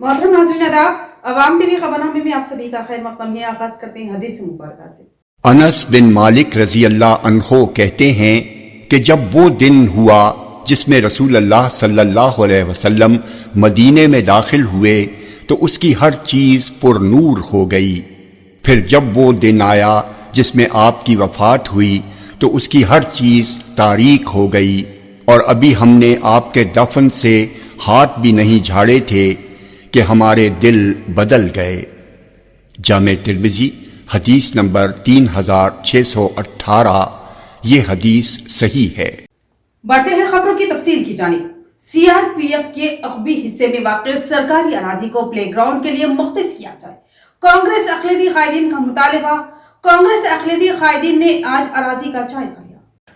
मोहतरम नाज़रीन आदाब, अवाम टीवी खबरनामे में आप सभी का खैर मक़दम है। आगाज़ करते हैं हदीस मुबारक से। अनस बिन मालिक रजी अल्लाह अन्हो कहते हैं कि जब वो दिन हुआ जिसमें रसूल अल्लाह सल्लल्लाहु अलैहि वसल्लम मदीने में दाखिल हुए तो उसकी हर चीज़ पुरनूर हो गई। फिर जब वो दिन आया जिसमें आपकी वफ़ात हुई तो उसकी हर चीज़ तारीक हो गई और अभी हमने आपके दफन से हाथ भी नहीं झाड़े थे कि हमारे दिल बदल गए। जामे तिर्मिज़ी हदीस नंबर 3618। ये हदीस सही है। बढ़ते हैं खबरों की तफसील की जानिब। सीआरपीएफ के अगबी हिस्से में वाक़ सरकारी अराजी को प्ले ग्राउंड के लिए मुख्तस किया जाए, कांग्रेस अक़लियती कायदीन का मुतालबा। कांग्रेस अक़लियती कायदीन ने आज अराजी का जायजा लिया।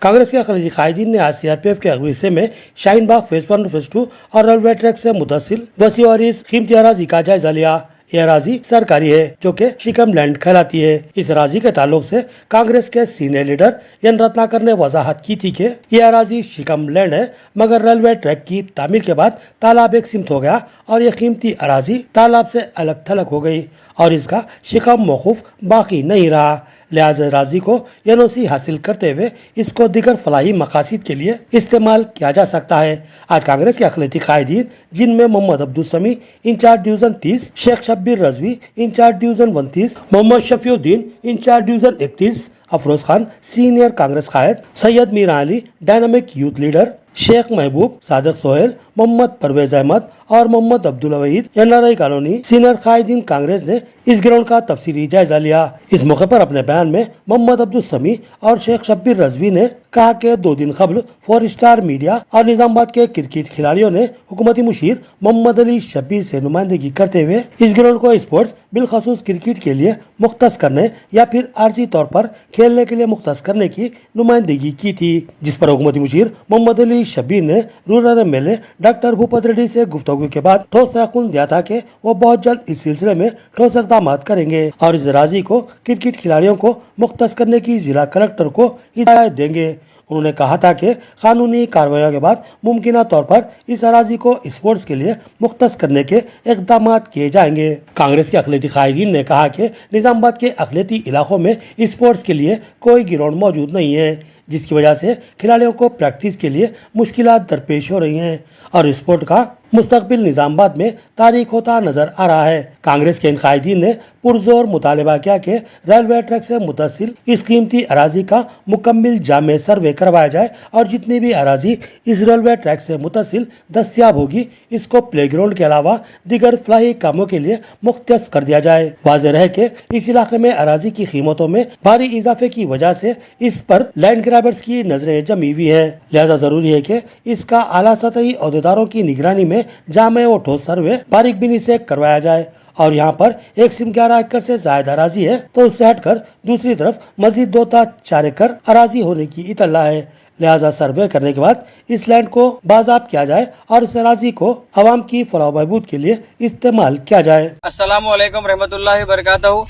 कांग्रेस के अक़लियती कायदीन ने आज सीआरपीएफ के अगबी हिस्से में शाहीन बाग फेज 1, फेज 2 और रेलवे ट्रैक से मुतसिल वसी और इस कीमती अराजी का जायजा लिया। ये अराजी सरकारी है जो कि शिकम लैंड कहलाती है। इस अराजी के ताल्लुक से कांग्रेस के सीनियर लीडर एन रत्नाकर ने वजाहत की थी कि ये अराजी शिकम लैंड है, मगर रेलवे ट्रैक की तामीर के बाद तालाब एक सिमत हो गया और ये कीमती अराजी तालाब से अलग थलग हो गई और इसका शिकम मौकूफ बाकी नहीं रहा। लिहाजा अराजी को एनओसी हासिल करते हुए इसको दीगर फलाही मकासद के लिए इस्तेमाल किया जा सकता है। आज कांग्रेस के अक़लियती कायदीन जिनमें Mohammad Abdul Sami incharge division 30, Sheikh Shabbir Rizvi incharge division 29, Mohammad Shafiuddin incharge division 31, Afroz Khan senior Congress कायद, Syed Meera Ali dynamic youth leader, Sheikh Mehboob, Sadiq Sohail, Mohammad Parvez Ahmed और Mohammad Abdul Waheed NRI colony senior कायदीन कांग्रेस ने इस ग्राउंड का तफसीली जायजा लिया। इस मौके पर अपने बयान में मोहम्मद अब्दुल समी और शेख शब्बीर रजवी ने कहा कि 2 दिन कबल 4 स्टार मीडिया और निजामाबाद के क्रिकेट खिलाड़ियों ने हुकूमती मुशीर मोहम्मद अली शब्बीर से नुमाइंदगी करते हुए इस ग्राउंड को स्पोर्ट्स बिलखसूस क्रिकेट के लिए मुख्तस करने या फिर आर्जी तौर पर खेलने के लिए मुख्तस करने की नुमाइंदगी की थी, जिस पर हुकूमती मुशीर मोहम्मद अली शब्बीर ने rural MLA doctor Bhupat Reddy से गुफ्तगू के बाद ठोस तयक़ुन दिया था कि वो बहुत जल्द इस सिलसिले में ठोस इक़दाम करेंगे और इस राजी को क्रिकेट खिलाड़ियों को मुख्तस करने की जिला कलेक्टर को हिदायत देंगे। उन्होंने कहा था कि कानूनी कार्रवाई के बाद मुमकिन तौर पर इस अराजी को स्पोर्ट्स के लिए मुख्तस करने के इक़दाम किए जाएंगे। कांग्रेस के अक़लियती कायदीन ने कहा कि निजामाबाद के अक़लियती इलाकों में स्पोर्ट्स के लिए कोई ग्राउंड मौजूद नहीं है, जिसकी वजह से खिलाड़ियों को प्रैक्टिस के लिए मुश्किलात दरपेश हो रही हैं और स्पोर्ट का मुस्तकबिल निजामाबाद में तारीख होता नजर आ रहा है। कांग्रेस के इन कायदीन ने पुरजोर मुतालबा किया कि रेलवे ट्रैक से मुतसिल इस कीमती अराजी का मुकम्मल जामे सर्वे करवाया जाए और जितनी भी अराजी इस रेलवे ट्रैक से मुतसिल दस्तियाब होगी इसको प्ले ग्राउंड के अलावा दीगर फलाही कामों के लिए मुख्तस कर दिया जाए। वाज़ेह रहे कि इस इलाके में अराजी की कीमतों में भारी इजाफे की वजह से इस पर लैंड ग्रैबर्स की नजरें जमी हुई है। लिहाजा जरूरी है कि इसका आला सतही अहदेदारों की निगरानी में जामे और ठोस सर्वे बारीक बीनी से करवाया जाए और यहाँ पर 111 एकड़ से ज्यादा अराजी है तो उससे हटकर दूसरी तरफ मजीद 2 था 4 एकड़ अराजी होने की इतला है। लिहाजा सर्वे करने के बाद इस लैंड को बाज़ाब्त किया जाए और इस अराजी को अवाम की फलाह बहबूद के लिए इस्तेमाल किया जाए। अस्सलामु अलैकुम रहमतुल्लाहि बरकातहू।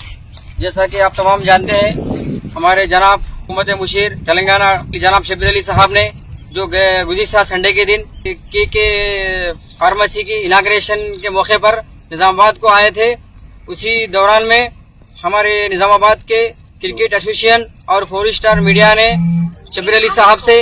जैसा कि आप तमाम जानते हैं, हमारे जनाब हुकूमत मुशीर तेलंगाना की जनाब शब्बीर अली साहब ने जो गुज़िश्ता संडे के दिन के फार्मेसी की इनाग्रेशन के मौके पर निजामाबाद को आए थे, उसी दौरान में हमारे निजामाबाद के क्रिकेट एसोसिएशन और 4 स्टार मीडिया ने शब्बीर अली साहब से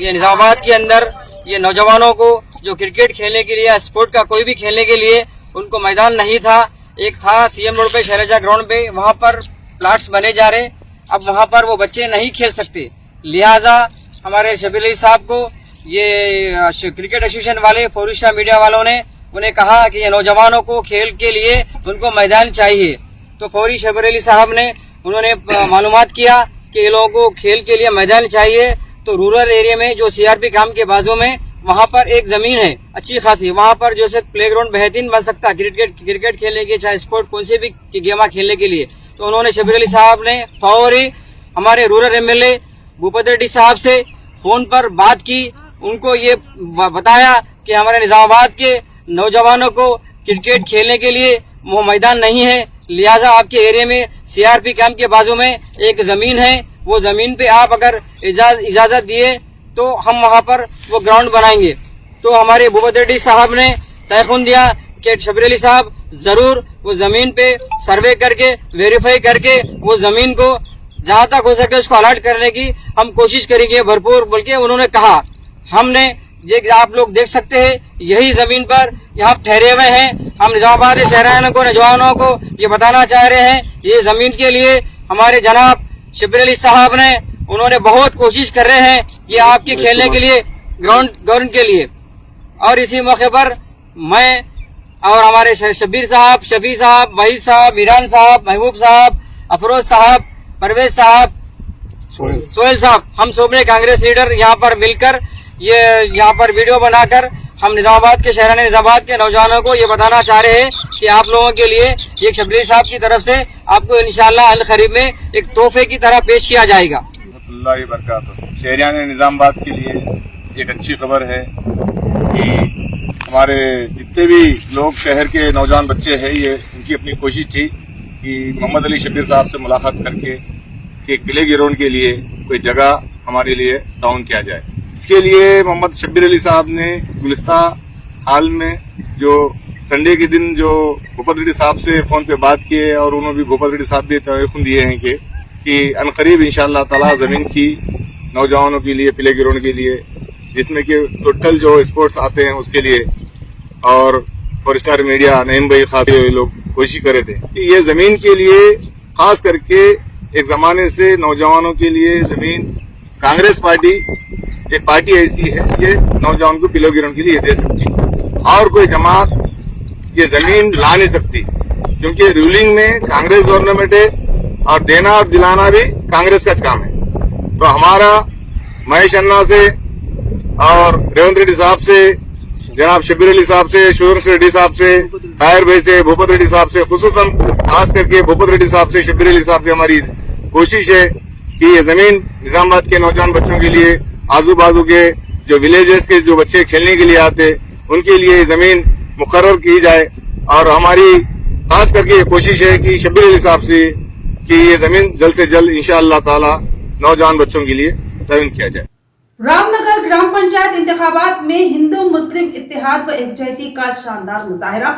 ये निजामाबाद के अंदर ये नौजवानों को जो क्रिकेट खेलने के लिए या स्पोर्ट का कोई भी खेलने के लिए उनको मैदान नहीं था, एक था सीएम रोड पे शैलजा ग्राउंड पे, वहाँ पर प्लाट्स बने जा रहे, अब वहाँ पर वो बच्चे नहीं खेल सकते। लिहाजा हमारे शब्बीर अली साहब को ये क्रिकेट एसोसिएशन वाले 4 स्टार मीडिया वालों ने उन्हें कहा कि ये नौजवानों को खेल के लिए उनको मैदान चाहिए। तो फौरी शब्बीर अली साहब ने उन्होंने मालूमात किया कि ये लोगों को खेल के लिए मैदान चाहिए। तो रूरल एरिया में जो सीआरपी काम के बाजू में वहाँ पर एक जमीन है अच्छी खासी, वहाँ पर जो है प्ले ग्राउंड बेहतरीन बन सकता है क्रिकेट खेलने के, चाहे स्पोर्ट कौन से भी गेमा खेलने के लिए। तो उन्होंने शब्बीर अली साहब ने फौरी हमारे रूरल एमएलए भूपत रेड्डी साहब से फोन पर बात की, उनको ये बताया कि हमारे निजामाबाद के नौजवानों को क्रिकेट खेलने के लिए वो मैदान नहीं है, लिहाजा आपके एरिया में सीआरपी कैंप के बाजू में एक जमीन है, वो जमीन पे आप अगर इजाजत दिए तो हम वहाँ पर वो ग्राउंड बनाएंगे। तो हमारे भूपत रेड्डी साहब ने तयखुन दिया کہ شبیر علی صاحب ضرور وہ زمین پہ سروے کر کے ویریفائی کر کے وہ زمین کو جہاں تک ہو سکے اس کو الاٹ کرنے کی ہم کوشش کریں گے بھرپور، بلکہ انہوں نے کہا ہم نے آپ لوگ دیکھ سکتے ہیں یہی زمین پر یہاں ٹھہرے ہوئے ہیں. ہم نظام آباد شہریوں کو نوجوانوں کو یہ بتانا چاہ رہے ہیں یہ زمین کے لیے ہمارے جناب شبیر علی صاحب نے انہوں نے بہت کوشش کر رہے ہیں یہ آپ کے کھیلنے کے لیے گراؤنڈ کے لیے. اور اسی موقع پر میں اور ہمارے شبیر صاحب، شفیع صاحب، وحید صاحب، ایران صاحب، محبوب صاحب، افروز صاحب، پرویز صاحب، سہیل صاحب، ہم سب نے کانگریس لیڈر یہاں پر مل کر یہاں پر ویڈیو بنا کر ہم نظام آباد کے شہران نظام آباد کے نوجوانوں کو یہ بتانا چاہ رہے ہیں کہ آپ لوگوں کے لیے یہ شبیر صاحب کی طرف سے آپ کو انشاءاللہ القریب میں ایک تحفے کی طرح پیش کیا جائے گا. اللہ وبرکاتہ. شہریان نظام آباد کے لیے ایک اچھی خبر ہے کہ ہمارے جتنے بھی لوگ شہر کے نوجوان بچے ہیں یہ ان کی اپنی کوشش تھی کہ محمد علی شبیر صاحب سے ملاقات کر کے کہ پلے گراؤنڈ کے لیے کوئی جگہ ہمارے لیے تعاون کیا جائے. اس کے لیے محمد شبیر علی صاحب نے گلستہ حال میں جو سنڈے کے دن جو بھوپت ریڈی صاحب سے فون پہ بات کیے اور انہوں نے بھی بھوپت ریڈی صاحب بھی تعارف دیے ہیں کہ عنقریب انشاءاللہ تعالی زمین کی نوجوانوں کے لیے پلے گراؤنڈ کے لیے جس میں کہ ٹوٹل جو اسپورٹس آتے ہیں اس کے لیے اور فور اسٹار میڈیا نعیم بھائی خاص لوگ کوشش کر رہے تھے کہ یہ زمین کے لیے خاص کر کے ایک زمانے سے نوجوانوں کے لیے زمین کانگریس پارٹی ایک پارٹی ایسی ہے یہ نوجوان کو پلے گراؤنڈ کے لیے دے سکتی اور کوئی جماعت یہ زمین لا نہیں سکتی کیونکہ رولنگ میں کانگریس گورنمنٹ ہے اور دینا اور دلانا بھی کانگریس کا کام ہے. تو ہمارا مہیش انا سے اور ریونت ریڈی صاحب سے جناب شبیر علی صاحب سے شورش ریڈی صاحب سے طاہر بھائی سے بھوپت ریڈی صاحب سے خصوصاً خاص کر کے بھوپت ریڈی صاحب سے شبیر علی صاحب سے ہماری کوشش ہے کہ یہ زمین نظام آباد کے نوجوان بچوں کے لیے آزو بازو کے جو ولیجز کے جو بچے کھیلنے کے لیے آتے ان کے لیے یہ زمین مقرر کی جائے اور ہماری خاص کر کے یہ کوشش ہے کہ شبیر علی صاحب سے کہ یہ زمین جلد سے جلد انشاءاللہ تعالی نوجوان بچوں کے لیے تعین کیا جائے. رام نگر گرام پنچایت انتخابات میں ہندو مسلم اتحاد و یکجہتی کا شاندار مظاہرہ.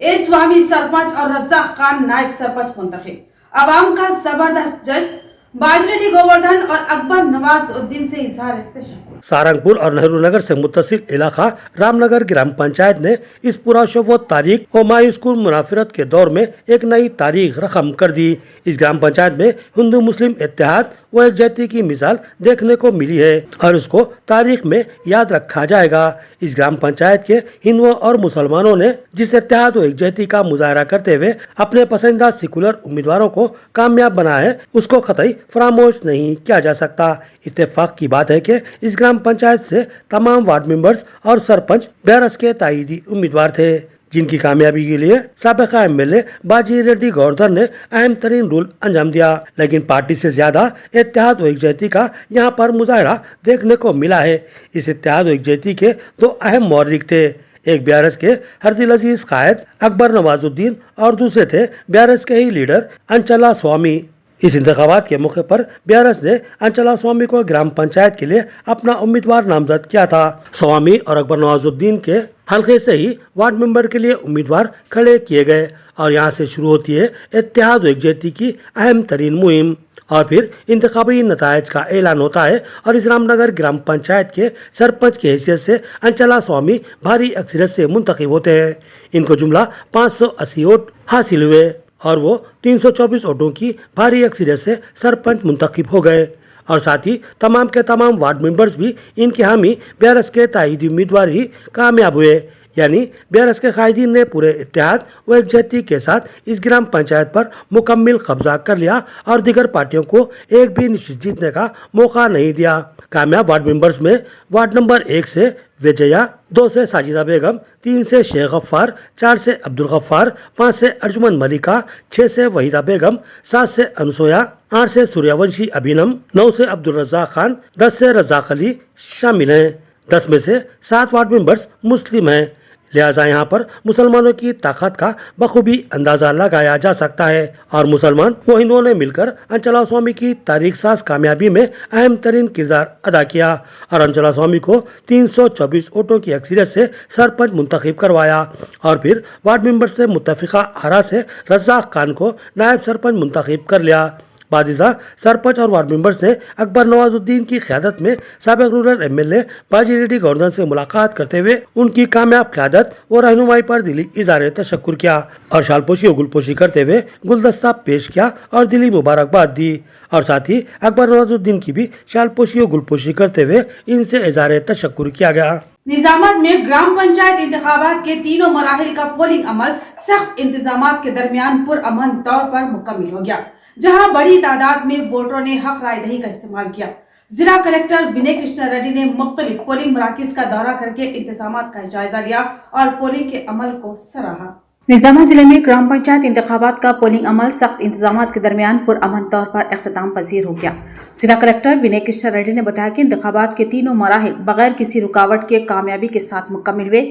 اے سوامی سرپنچ اور رزاق خان نائب سرپنچ منتخب. عوام کا زبردست جشن. باجریڈی گووردھن اور اکبر نواز الدین سے اظہار تشکر. سہارنپور اور نہرو نگر سے متصل علاقہ رام نگر گرام پنچایت نے اس پراشوب و تاریخ و مایوس کن منافرت کے دور میں ایک نئی تاریخ رقم کر دی. اس گرام پنچایت میں ہندو مسلم اتحاد و یکجہتی کی مثال دیکھنے کو ملی ہے اور اس کو تاریخ میں یاد رکھا جائے گا. اس گرام پنچایت کے ہندوؤں اور مسلمانوں نے جس اتحاد و یکجہتی کا مظاہرہ کرتے ہوئے اپنے پسندیدہ سیکولر امیدواروں کو کامیاب بنا ہے اس کو قطعی فراموش نہیں کیا جا سکتا. اتفاق کی بات ہے کہ اس گرام پنچایت سے تمام وارڈ ممبرز اور سرپنچ بیرس کے تائیدی امیدوار تھے جن کی کامیابی کے لیے سابقہ ایم ایل اے باجی ریڈی گوردھن نے اہم ترین رول انجام دیا. لیکن پارٹی سے زیادہ اتحاد و یکجہتی کا یہاں پر مظاہرہ دیکھنے کو ملا ہے. اس اتحاد و یکجہتی کے دو اہم محرک تھے. ایک بیارس کے ہردل عزیز قائد اکبر نواز الدین اور دوسرے تھے بیارس کے ہی لیڈر انچلا سوامی. اس انتخابات کے موقع پر بیارس نے انچلا سوامی کو گرام پنچایت کے لیے اپنا امیدوار نامزد کیا تھا. سوامی اور اکبر نواز الدین کے حلقے سے ہی وارڈ ممبر کے لیے امیدوار کھڑے کیے گئے اور یہاں سے شروع ہوتی ہے اتحاد و یکجہتی کی اہم ترین مہم اور پھر انتخابی نتائج کا اعلان ہوتا ہے اور اس رام نگر گرام پنچایت کے سرپنچ کی حیثیت سے انچلا سوامی بھاری اکثریت سے منتخب ہوتے ہیں. ان کو جملہ 580 ووٹ حاصل ہوئے اور وہ 324 ووٹوں کی بھاری اکثریت سے سرپنچ منتخب ہو گئے اور ساتھ ہی تمام کے تمام وارڈ ممبرز بھی ان کے حامی بیارس کے تائیدی امیدوار ہی کامیاب ہوئے. یعنی بیارس کے قائدین نے پورے اتحاد و یکجہتی کے ساتھ اس گرام پنچایت پر مکمل قبضہ کر لیا اور دیگر پارٹیوں کو ایک بھی نشست جیتنے کا موقع نہیں دیا. کامیاب وارڈ ممبرز میں وارڈ نمبر 1 سے وجیا، 2 سے ساجدہ بیگم، 3 سے شیخ غفار، 4 سے عبدالغفار، 5 سے ارجمن ملکہ، 6 سے وحیدہ بیگم، 7 سے انسویا، 8 سے سوریہ ونشی ابھینم، 9 سے عبدالرزاق خان، 10 سے رزاق علی شامل ہیں. 10 میں سے 7 وارڈ ممبرز مسلم ہیں. लिहाजा यहाँ पर मुसलमानों की ताकत का बखूबी अंदाजा लगाया जा सकता है और मुसलमान व हिंदुओं ने मिलकर अंचला स्वामी की तारीख साज कामयाबी में अहम तरीन किरदार अदा किया और अंचला स्वामी को 324 वोटों की अक्सरियत से सरपंच मुंतखब करवाया और फिर वार्ड मेंबर से मुत्तफिका आरा से रज़ाक खान को नायब सरपंच मुंतखब कर लिया। बादिशा सरपंच और वार्ड मेंबर्स ने अकबर नवाजुद्दीन की क़यादत में साबिक रूरल एमएलए बाजी रेड्डी गवर्नर से मुलाकात करते हुए उनकी कामयाब क़यादत और रहनुमाई पर दिली इज़हार तशक्कुर किया और शालपोशी और गुलपोशी करते हुए गुलदस्ता पेश किया और दिली मुबारकबाद दी और साथ ही अकबर नवाजुद्दीन की भी शालपोशी और गुलपोशी करते हुए इनसे इज़हार तशक्कुर किया गया। निजामत में ग्राम पंचायत इंतखाबात के तीनों मराहिल का पोलिंग अमल सख्त इंतजामात के दरमियान पुरअमन तौर पर मुकम्मल हो गया, जहां बड़ी तादाद में वोटरों ने हक राय दही का इस्तेमाल किया। जिला कलेक्टर विनय कृष्ण रेड्डी ने मुख्तलिफ पोलिंग मराकज का दौरा करके इंतजामात का जायजा लिया और पोलिंग के अमल को सराहा। निजामुद्दीन जिले में ग्राम पंचायत इंतखाबात का पोलिंग अमल सख्त इंतजामात के दरमियान पुरअमन तौर पर इख्तिताम पजीर हो गया। जिला कलेक्टर विनय कृष्ण रेड्डी ने बताया कि इंतखाबात के तीनों मराहिल बगैर किसी रुकावट के कामयाबी के साथ मुकम्मल हुए।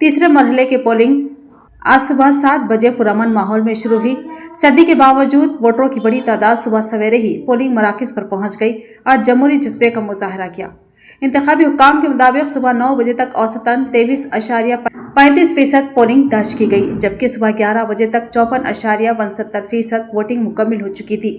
तीसरे मरहले के पोलिंग आज सुबह 7 बजे पुरअमन माहौल में शुरू हुई। सर्दी के बावजूद वोटरों की बड़ी तादाद सुबह सवेरे ही पोलिंग मराकज पर पहुंच गई और जमहूरी जज्बे का मुजाहरा किया। इंतखाबी हुक्काम के मुताबिक सुबह 9 बजे तक औसतन 23.35% पोलिंग दर्ज की गई, जबकि सुबह 11 बजे तक 54.69% वोटिंग मुकम्मल हो चुकी थी।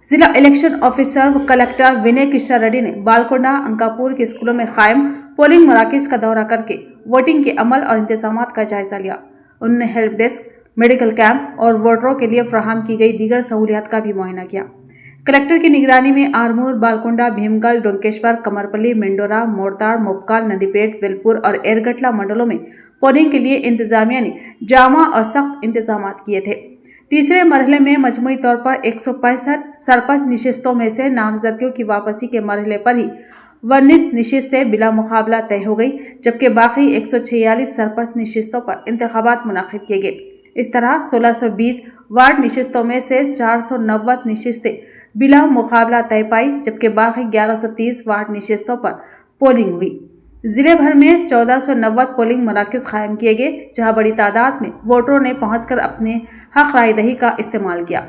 जिला इलेक्शन ऑफिसर व कलेक्टर विनय कृष्ण रेड्डी ने बालकोंडा अंकापुर के स्कूलों में कायम पोलिंग मराकज का दौरा करके वोटिंग के अमल और इंतजामात का जायजा लिया। उन्होंने हेल्प डेस्क, मेडिकल कैंप और वोटरों के लिए फराहम की गई दीगर सहूलियात का भी मुआयना किया। कलेक्टर की निगरानी में आरमूर, बालकोंडा, भीमगल, डोंकेश्वर, कमरपल्ली, मेंडोरा, मोरताड़, मोपकाल, नंदीपेट, वेलपुर और एरगटला मंडलों में पोलिंग के लिए इंतजामिया ने जामा और सख्त इंतजामात किए थे। तीसरे मरहले में मजमूई तौर पर 165 सरपंच निशिस्तों में से नामजदगियों की वापसी के मरहले पर ही 19 निशिस्तें बिला मुकाबला तय हो गई, जबकि बाकी 146 सरपंच निशिस्तों पर इंतखाबात मुनाकिद किए गए। इस तरह 1620 वार्ड निशिस्तों में से 490 निशिस्तें बिला मुकाबला तय पाई, जबकि बाकी 1130 वार्ड निशिस्तों पर पोलिंग हुई। जिले भर में 1490 पोलिंग मराकज कायम किए गए, जहां बड़ी तादाद में वोटरों ने पहुंचकर अपने हक राय दही का इस्तेमाल किया।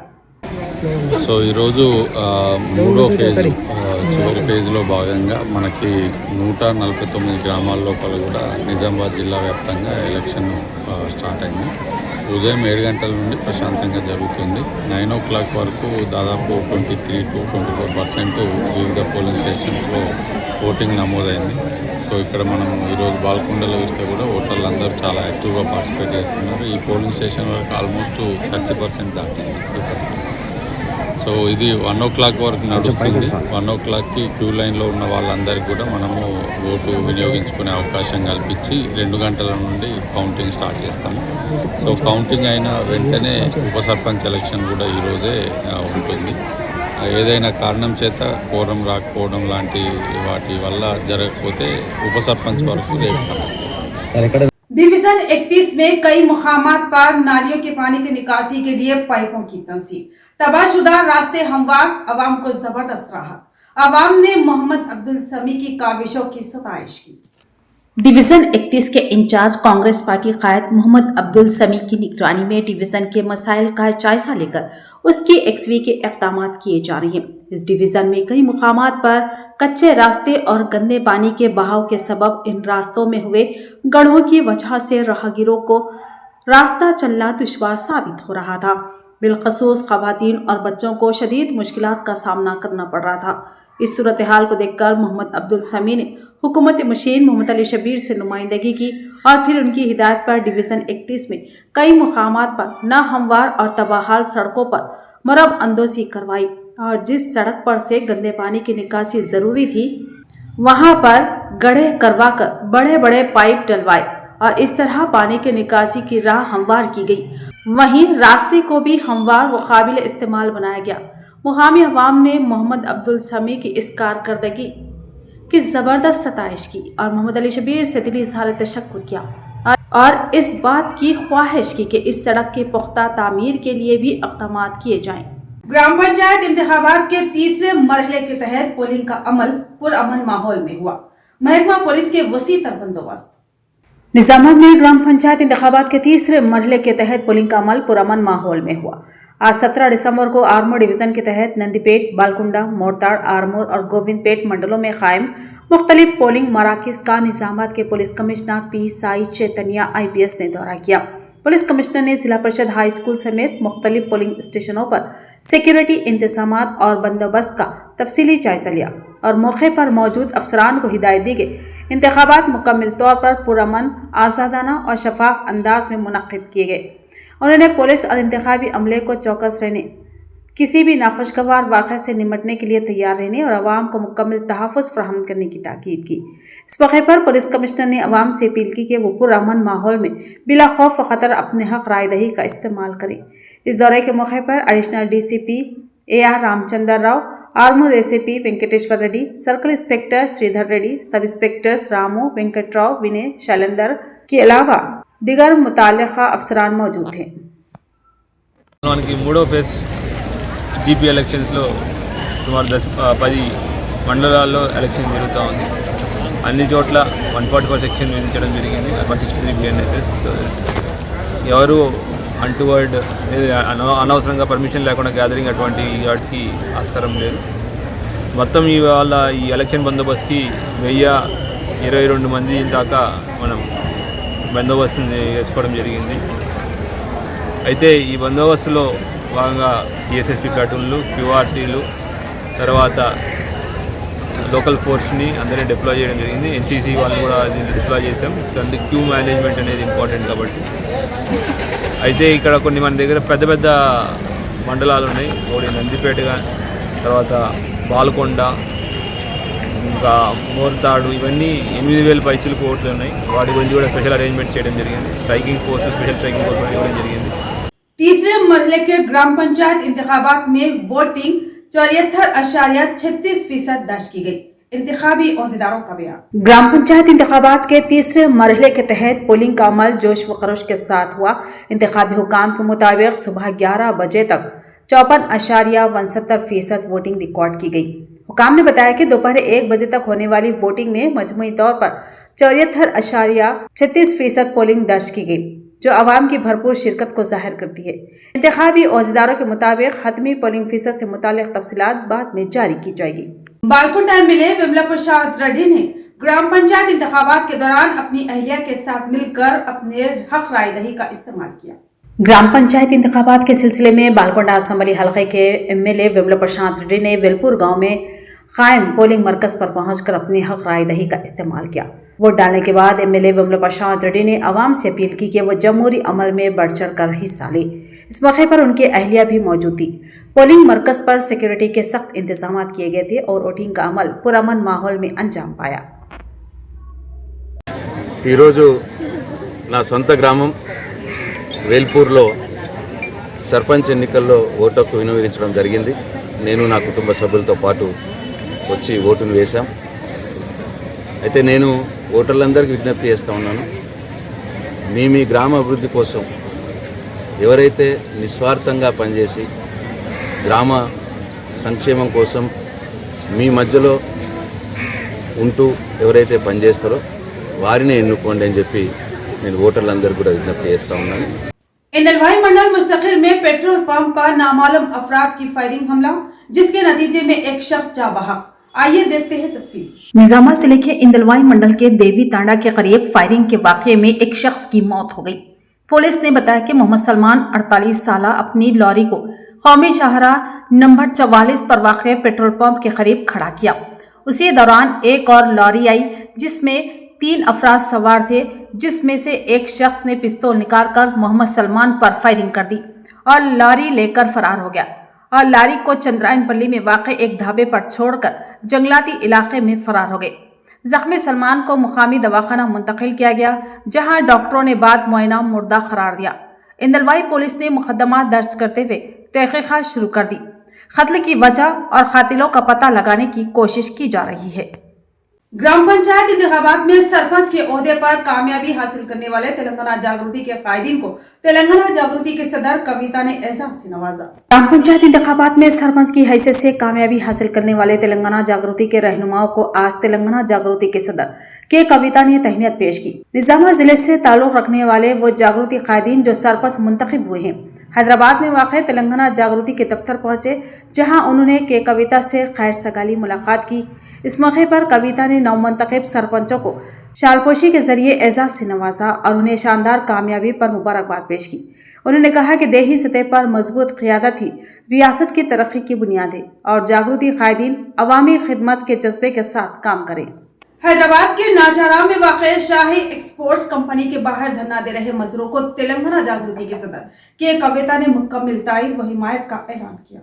సో ఈరోజు మూడో ఫేజ్ చివరి ఫేజ్లో భాగంగా మనకి 149 గ్రామాల లోపల కూడా నిజామాబాద్ జిల్లా వ్యాప్తంగా ఎలక్షన్ స్టార్ట్ అయింది. ఉదయం 7 గంటల నుండి ప్రశాంతంగా జరుగుతుంది. 9 o'clock వరకు దాదాపు 23 to 24% వివిధ పోలింగ్ స్టేషన్స్లో ఓటింగ్ నమోదైంది. సో ఇక్కడ మనం ఈరోజు బాల్కొండలో చూస్తే కూడా ఓటర్లు అందరూ చాలా యాక్టివ్గా పార్టిసిపేట్ చేస్తున్నారు. ఈ పోలింగ్ స్టేషన్ వరకు ఆల్మోస్ట్ 30% దాటింది. సో ఇది 1 o'clock వరకు నడుస్తుంది. 1 o'clockకి క్యూ లైన్లో ఉన్న వాళ్ళందరికీ కూడా మనము ఓటు వినియోగించుకునే అవకాశం కల్పించి 2 గంటల నుండి కౌంటింగ్ స్టార్ట్ చేస్తాము. సో కౌంటింగ్ అయిన వెంటనే ఉప సర్పంచ్ ఎలక్షన్ కూడా ఈరోజే ఉంటుంది. ఏదైనా కారణం చేత కోరం రాకపోవడం లాంటి వాటి వల్ల జరగకపోతే ఉప సర్పంచ్ వరకు రేపు डिवीजन 31 में कई मुकामात पर नालियों के पानी की निकासी के लिए पाइपों की तंसीब, तबाहशुदा रास्ते हमवार, अवाम को जबरदस्त राहत। अवाम ने मोहम्मद अब्दुल समी की काविशों की सताइश की। डिवीजन 31 के इंचार्ज कांग्रेस पार्टी कायद मोहम्मद अब्दुल समी की निगरानी में डिवीजन के मसाइल का जायजा लेकर उसकी एक्सवी के इक़दामात किए जा रहे हैं। इस डिवीजन में कई मुकामात पर कच्चे रास्ते और गंदे पानी के बहाव के सबब इन रास्तों में हुए गड्ढों की वजह से राहगीरों को रास्ता चलना दुश्वार साबित हो रहा था। बिलखसूस ख़वातीन और बच्चों को शदीद मुश्किलात का सामना करना पड़ रहा था। इस सूरत हाल को देखकर मोहम्मद अब्दुल समी ने हुकूमत मशीन मोहम्मद अली शबीर से नुमाइंदगी की और फिर उनकी हिदायत पर डिवीज़न 31 में कई मुकामात पर नाहमवार और तबाहाल सड़कों पर मरम अंदोसी करवाई और जिस सड़क पर से गंदे पानी की निकासी ज़रूरी थी वहां पर गड्ढे करवा कर बड़े बड़े पाइप डलवाए और इस तरह पानी की निकासी की राह हमवार की गई। वहीं रास्ते को भी हमवार व काबिल इस्तेमाल बनाया गया। मुकामी अवाम ने मोहम्मद अब्दुल समी की इस कारकर्दगी की ज़बरदस्त सताइश की और मोहम्मद अली शबीर से दिली इज़हार तशक्कुर किया और इस बात की ख्वाहिश की कि इस सड़क की पुख्ता तामीर के लिए भी इक़दामात किए जाएं। ग्राम पंचायत इंतखाबात के तीसरे मरहले के तहत पोलिंग का अमल पुरअमन माहौल में हुआ। महकमा पुलिस के वसी तर बंदोबस्त। निजामाबाद में ग्राम पंचायत इंतखाबात के तीसरे मरहले के तहत पोलिंग का अमल पुरअमन माहौल में हुआ। आज 17 दिसंबर को आरमूर डिवीजन के तहत नंदीपेट, बालकुंडा, मोरताड़, आरमूर और गोविंदपेट मंडलों में कायम मुख्तलिफ पोलिंग मराकज का निजामाबाद के police commissioner P Sai Chaitanya IPS ने दौरा किया। पुलिस कमिश्नर ने जिला परिषद हाई स्कूल समेत मुख्तलिफ पोलिंग स्टेशनों पर सिक्योरिटी इंतजामात और बंदोबस्त का तफसीली जायजा लिया और मौके पर मौजूद अफसरान को हिदायत दी गई। इंतखाबात मुकम्मल तौर पर पुरअमन, आज़ादाना और शफाफ अंदाज में मुनक्किद किए गए। उन्होंने पुलिस और इंतखाबी अमले को चौकस रहने, किसी भी नाखुशगवार वाक़े से निपटने के लिए तैयार रहने और अवाम को मुकम्मल तहफ़्फ़ुज़ फराहम करने की ताकीद की। इस मौके पर पुलिस कमिश्नर ने अवाम से अपील की कि वो पुरअमन माहौल में बिला खौफ व ख़तर अपने हक़ राय दही का इस्तेमाल करें। इस दौरे के मौके पर additional DCP AR Ramchandra Rao, Armoor ACP Venkateshwar Reddy, circle inspector Sridhar Reddy, sub inspectors Ramu, Venkatrao, Vinay, Shailender के अलावा दिगर मुताल्लिक़ा अफसरान मौजूद थे। మనకి మూడో ఫేజ్ GP ఎలక్షన్స్లో సుమారు 10 మండలాల్లో ఎలక్షన్ జరుగుతూ ఉంది. అన్ని చోట్ల 144 సెక్షన్ విధించడం జరిగింది. 163 BNSS. ఎవరు అంటువర్డ్ అనవసరంగా పర్మిషన్ లేకుండా గ్యాదరింగ్ అటువంటి వాటికి ఆస్కారం లేదు. మొత్తం ఇవాళ ఈ ఎలక్షన్ బందోబస్తుకి 1022 మంది దాకా మనం బందోబస్తు చేసుకోవడం జరిగింది. అయితే ఈ బందోబస్తులో భాగంగా DSSP ప్లాటూన్లు, QRTలు, తర్వాత లోకల్ ఫోర్స్ని అందరినీ డిప్లాయ్ చేయడం జరిగింది. NCC వాళ్ళు కూడా దీన్ని డిప్లాయ్ చేసాం. దానికి క్యూ మేనేజ్మెంట్ అనేది ఇంపార్టెంట్ కాబట్టి. అయితే ఇక్కడ కొన్ని మన దగ్గర పెద్ద పెద్ద మండలాలు ఉన్నాయి. ఒకటి నందిపేట, తర్వాత బాల్కొండ, ఇంకా మోర్తాడు, ఇవన్నీ 8000 పైచులకు ఓట్లు ఉన్నాయి. వాటి గురించి కూడా స్పెషల్ అరేంజ్మెంట్స్ చేయడం జరిగింది. Striking force, special striking force కూడా ఇవ్వడం జరిగింది. तीसरे मरहले के ग्राम पंचायत इंतखाबात में वोटिंग 74.36% दर्ज की गई। इंतखाबी ओहदेदारों का बयान। ग्राम पंचायत इंतखाबात के तीसरे मरहले के तहत पोलिंग का अमल जोश व खरोश के साथ हुआ। इंतखाबी हुकाम के मुताबिक सुबह 11 बजे तक 54.69% वोटिंग रिकॉर्ड की गई। हुकाम ने बताया कि दोपहर 1 बजे तक होने वाली वोटिंग में मजमूई तौर पर 74.36% पोलिंग दर्ज की गई, जो आवाम की भरपूर शिरकत को जाहिर करती है। इंतखाबी ओहदेदारों के मुताबिक खत्मी पोलिंग फीसद से मुतालिक तफसीलात बाद में जारी की जाएगी। बालकुंडा MLA विमला प्रसाद रेड्डी ने ग्राम पंचायत इंतखाबात के दौरान अपनी अहलिया के साथ मिलकर अपने हक राय दही का इस्तेमाल किया। ग्राम पंचायत इंतखाबात के सिलसिले में बालकुंडा असम्बली हलके के MLA विमला प्रसाद रेड्डी ने वेलपुर गाँव में कायम पोलिंग मरकज पर पहुंचकर अपनी हक राय दही का इस्तेमाल किया। वोट डालने के बाद MLA विमला प्रसाद रेड्डी ने आवाम से अपील की कि वो जमहूरी अमल में बढ़ चढ़ कर हिस्सा ले। इस मौके पर उनकी अहलिया भी मौजूद थी। पोलिंग मरकज पर सिक्योरिटी के सख्त इंतजाम किए गए थे और वोटिंग का अमल पुरअमन माहौल में अंजाम पाया। ఈరోజు నా సొంత గ్రామం వేల్పూర్లో సర్పంచ్ ఎన్నికల్లో ఓటు హక్కు వినియోగించడం జరిగింది. నేను నా కుటుంబ సభ్యులతో పాటు వచ్చి ఓటును వేశాం. అయితే నేను ఓటర్లందరికీ విజ్ఞప్తి చేస్తూ ఉన్నాను, మీ గ్రామ అభివృద్ధి కోసం ఎవరైతే నిస్వార్థంగా పనిచేసి గ్రామ సంక్షేమం కోసం మీ మధ్యలో ఉంటూ ఎవరైతే పనిచేస్తారో వారిని ఎన్నుకోండి అని చెప్పి నేను ఓటర్లందరికీ కూడా విజ్ఞప్తి చేస్తూ ఉన్నాను. इंदलवाई मंडल मुस्तकिल में पेट्रोल पंप पर नामालूम अफराद की फायरिंग हमला, जिसके नतीजे में एक शख्स जा बहक। आइए देखते हैं तफसील। निजामाबाद जिले के इंदलवाई मंडल के देवी तांडा के करीब फायरिंग के वाकये में एक शख्स की मौत हो गई। पुलिस ने बताया कि मोहम्मद सलमान 48 साल अपनी लॉरी को कौमी शाहराह नंबर 44 पर वाक़ पेट्रोल पंप के करीब खड़ा किया। उसी दौरान एक और लॉरी आई जिसमें 3 अफराद सवार थे, जिसमें से एक शख्स ने पिस्तौल निकालकर मोहम्मद सलमान पर फायरिंग कर दी और लॉरी लेकर फरार हो गया और लॉरी को चंद्रायनपल्ली में वाक़ एक ढाबे पर छोड़कर जंगलाती इलाके में फरार हो गए। जख्मी सलमान को मुकामी दवाखाना मुंतकिल किया गया, जहां डॉक्टरों ने बाद मुआयना मुर्दा करार दिया। इंदलवाई पुलिस ने मुकदमा दर्ज करते हुए तहकीकात शुरू कर दी। कत्ल की वजह और कातिलों का पता लगाने की कोशिश की जा रही है। ग्राम पंचायत इंतखाबात में सरपंच के ओहदे पर कामयाबी हासिल करने वाले तेलंगाना जागृति के कायदीन को तेलंगाना जागृति के सदर कविता ने एजाज से नवाजा। ग्राम पंचायत इंतखाबात में सरपंच की हैसियत से कामयाबी हासिल करने वाले तेलंगाना जागृति के रहनुमाओं को आज तेलंगाना जागृति के सदर के कविता ने तहनीत पेश की। निजामा जिले से ताल्लुक रखने वाले वो जागृति कायदीन जो सरपंच मुंतखब हुए हैं हैदराबाद में वाक़ तेलंगाना जागृति के दफ्तर पहुंचे, जहां उन्होंने के कविता से खैर सगाली मुलाकात की। इस मौके पर कविता ने नवमंतखब सरपंचों को शालपोशी के जरिए एजाज से नवाजा और उन्हें शानदार कामयाबी पर मुबारकबाद पेश की। उन्होंने कहा कि देही सतह पर मजबूत क़ियादत ही रियासत की तरक्की की बुनियाद है और जागृति कायदीन अवामी खिदमत के जज्बे के साथ काम करें। हैदराबाद के नाचाराम में वाक़ शाही एक्सपोर्ट्स कंपनी के बाहर धरना दे रहे मजदूरों को तेलंगाना जागृति के सदर के कविता ने मुकम्मल तायद व हिमायत का ऐलान किया।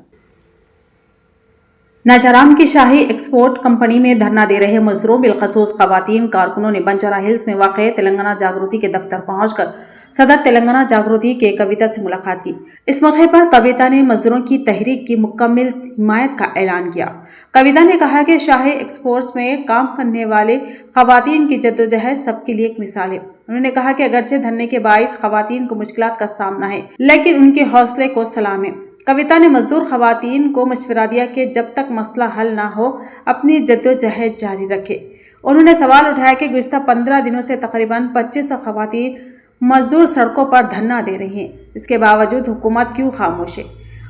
नाचाराम की शाही एक्सपोर्ट कंपनी में धरना दे रहे मजदूरों बिलखसूस खवातीन कारकुनों ने बंजारा हिल्स में वाक़ तेलंगाना जागृति के दफ्तर पहुंचकर सदर तेलंगाना जागृति के कविता से मुलाकात की। इस मौके पर कविता ने मजदूरों की तहरीक की मुकम्मल हिमायत का ऐलान किया। कविता ने कहा कि शाही एक्सपोर्ट्स में काम करने वाले खवातीन की जद्दोजहद सबके लिए एक मिसाल है। उन्होंने कहा कि अगरचे धरने के बाइस खवातीन को मुश्किलात का सामना है, लेकिन उनके हौसले को सलाम है। कविता ने मजदूर खवातीन को मशवरा दिया कि जब तक मसला हल ना हो अपनी जद्दोजहद जारी रखे। उन्होंने सवाल उठाया कि गुज़िश्ता 15 दिनों से तकरीबन 2500 खवातीन मजदूर सड़कों पर धरना दे रहे हैं, इसके बावजूद हुकूमत क्यों खामोश है।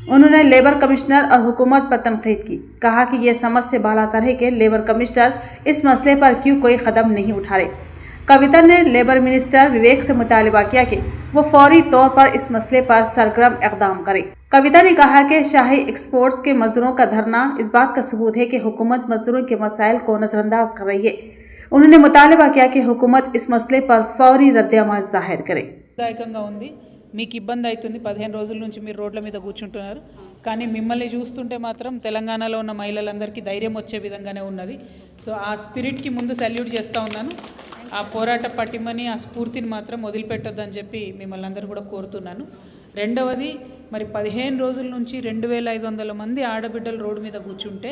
उन्होंने लेबर कमिश्नर और हुकूमत पर तनकीद की, कहा कि ये समझ से बालातर है कि लेबर कमिश्नर इस मसले पर क्यों कोई कदम नहीं उठा रहे। कविता ने लेबर मिनिस्टर विवेक से मुतालबा किया कि वो फौरी तौर पर इस मसले पर सरगर्म इक़दाम करे। कविता ने कहा कि शाही एक्सपोर्ट्स के मजदूरों का धरना इस बात का सबूत है कि हुकूमत मजदूरों के मसाइल को नज़रअंदाज कर रही है। उन्होंने मुतालबा किया कि हुकूमत इस मसले पर फौरी रद्द-ए-अमल जाहिर करे। మీకు ఇబ్బంది అవుతుంది 15 రోజుల నుంచి మీరు రోడ్ల మీద కూర్చుంటున్నారు, కానీ మిమ్మల్ని చూస్తుంటే మాత్రం తెలంగాణలో ఉన్న మహిళలందరికీ ధైర్యం వచ్చే విధంగానే ఉన్నది. సో ఆ స్పిరిట్కి ముందు సల్యూట్ చేస్తూ ఉన్నాను. ఆ పోరాట పటిమని ఆ స్ఫూర్తిని మాత్రం వదిలిపెట్టొద్దని చెప్పి మిమ్మల్ని అందరూ కూడా కోరుతున్నాను. రెండవది మరి 15 రోజుల నుంచి 2500 మంది ఆడబిడ్డలు రోడ్డు మీద కూర్చుంటే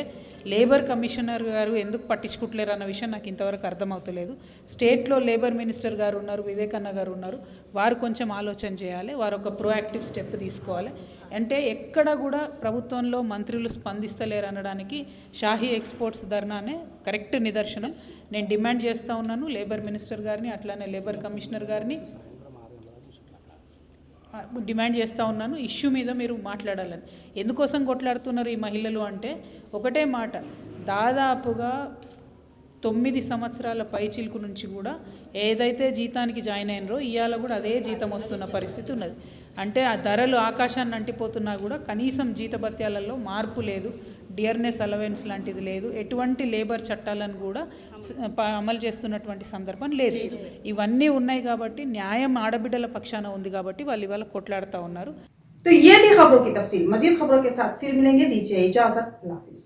లేబర్ కమిషనర్ గారు ఎందుకు పట్టించుకుంటలేరు అన్న విషయం నాకు ఇంతవరకు అర్థమవుతలేదు. స్టేట్లో లేబర్ మినిస్టర్ గారు ఉన్నారు, వివేకన్న గారు ఉన్నారు, వారు కొంచెం ఆలోచన చేయాలి, వారు ఒక ప్రోయాక్టివ్ స్టెప్ తీసుకోవాలి. అంటే ఎక్కడ కూడా ప్రభుత్వంలో మంత్రులు స్పందిస్తలేరు అనడానికి షాహీ ఎక్స్పోర్ట్స్ ధర్నానే కరెక్ట్ నిదర్శనం. నేను డిమాండ్ చేస్తూ ఉన్నాను లేబర్ మినిస్టర్ గారిని, అట్లానే లేబర్ కమిషనర్ గారిని డిమాండ్ చేస్తూ ఉన్నాను, ఇష్యూ మీద మీరు మాట్లాడాలని. ఎందుకోసం కొట్లాడుతున్నారు ఈ మహిళలు అంటే ఒకటే మాట, దాదాపుగా 9 సంవత్సరాల పైచిలుకు నుంచి కూడా ఏదైతే జీతానికి జాయిన్ అయినరో ఇవాళ కూడా అదే జీతం వస్తున్న పరిస్థితి ఉన్నది. అంటే ఆ ధరలు ఆకాశాన్ని అంటిపోతున్నా కూడా కనీసం జీతభత్యాలలో మార్పు లేదు, డియర్నెస్ అలవెన్స్ లాంటిది లేదు, ఎటువంటి లేబర్ చట్టాలను కూడా అమలు చేస్తున్నటువంటి సందర్భం లేదు. ఇవన్నీ ఉన్నాయి కాబట్టి న్యాయం ఆడబిడ్డల పక్షాన ఉంది కాబట్టి వాళ్ళు ఇవాళ కొట్లాడుతూ ఉన్నారు. तो ये थी खबरों की तफसील। मजीद खबरों के साथ फिर मिलेंगे, दीजिए इजाजत, अल्लाह हाफिज़।